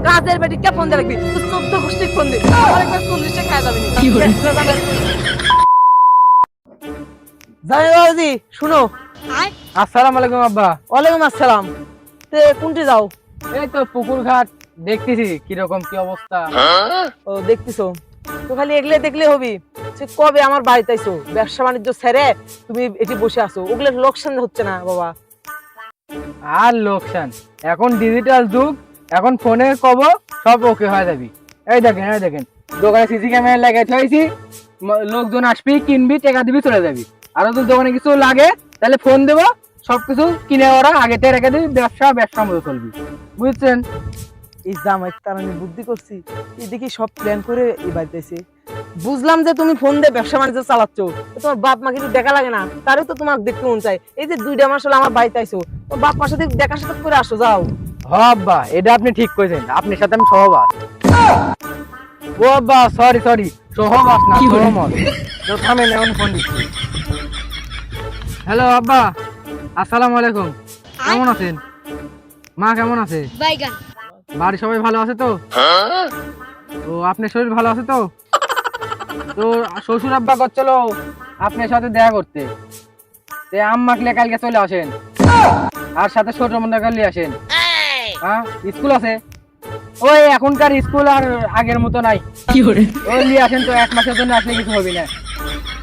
কাজের বেটি কে ফোন দিয়ে রাখবি তুই 14 গোষ্ঠী ফোন দে আমার একবার 40 টাকা খাওয়া যাবে না জানি বাবাজি শুনো। আসসালামু আলাইকুম আব্বা। ওয়ালাইকুম আসসালাম। তে কোনটি যাও? এই তো পুকুর ঘাট দেখতেছি কিরকম কি অবস্থা। ও দেখতেছো তো খালি এগলে দেখলে হবি। সে কবে আমার বাড়িতে আইছো ব্যবসা বাণিজ্য ছেড়ে তুমি এটি বসে আছো, ওগুলো লোকসান হচ্ছে না বাবা? আর লোকসান, এখন ডিজিটাল যুগ, এখন ফোনে কব সব ওকে হয়ে যাবি। এই দেখেন দোকানে সিসি ক্যামেরা লাগাই থইছি, লোকজন আসবি কিনবি টাকা দিবি চলে যাবি। আর যদি দোকানে কিছু লাগে তাহলে ফোন দেবো, সবকিছু কিনে ওরা আগে থেকে রেখে দিবি, ব্যবসা মতো চলবি, বুঝছেন? এই জামাই তার আমি বুদ্ধি করছি, এদিকে সব প্ল্যান করে এই বাড়িতে এসে বুঝলাম যে তুমি ফোন দিয়ে ব্যবসা বাণিজ্য চালাচ্ছ, তোমার বাপ মা কিছু দেখা লাগে না, তারও তো তোমার দেখতে মন চাই। এই যে 2 মাস হলো আমার বাড়িতে আইছো, তো বাপ মার সাথে দেখা সাক্ষাৎ করে আসো যাও। হ আব্বা, এটা আপনি ঠিক কইছেন, আপনার সাথে আমি সহবাস। ও আব্বা সরি সহবাস না সহমত। তো থামেন, এখন ফোন দিচ্ছি। হ্যালো আব্বা, আসসালামু আলাইকুম। কেমন আছেন? মা কেমন আছে? বাড়ি সবাই ভালো আছে তো? তো আপনার শরীর ভালো আছে তো? তো শ্বশুর আব্বা করছিল আপনার সাথে দেখা করতে, তে আম্মাকে কালকে চলে আসেন, আর সাথে ছোট মন্দাকে নিয়ে আসেন। হ্যাঁ স্কুল আছে, ওই এখনকার স্কুল আর আগের মতো নাই, ওই নিয়ে আসেন। তো 1 মাসের জন্য আসলে কিছু হবে না।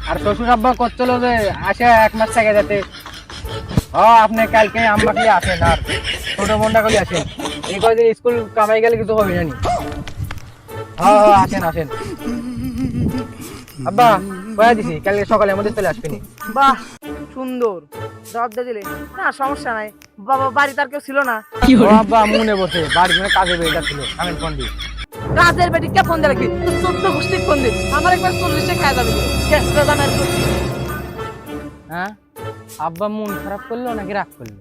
আর শ্বশুর আব্বা করছিল যে আসে 1 মাস থেকে যেতে। আপনি কালকে আম্মাকে আসেন আর ছোট বোনটাকে নিয়ে আসেন। এই কয়দিন স্কুল কামাই গেলে কিছু হবে না নি। আসেন আব্বা, কয়া দিছি কালকে সকালের মধ্যে চলে আসবেনি। বাহ সুন্দর জবাব দিয়ে দিলে, না সমস্যা নাই। বাবা বাড়ি তার কেউ ছিল না? আব্বা মনে বসে বাড়ি মানে কাজে বেরিয়ে ছিল, আমি ফোন দিই। কাজের বেটি কে ফোন দিয়ে রাখবি তুই 14 গোষ্ঠী ফোন দে আমার একবার 40 টাকা খাওয়া যাবে না। হ্যাঁ আব্বা মন খারাপ করলো নাকি রাগ করলো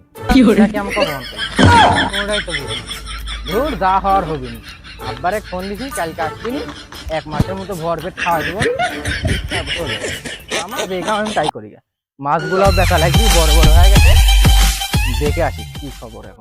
নাকি আমাকে বন্ধ ওটাই তো বুঝি। ধুর যা হওয়ার হবে না। আব্বার এক ফোন দিছি, কালকে আসবিনি, 1 মাসের মতো ভরপেট খাওয়া দেবো, আমার দেখা আমি তাই করি। মাছগুলো দেখা লাগবি বড় হয়ে গেছে, দেখে আসি কি খবর এখন।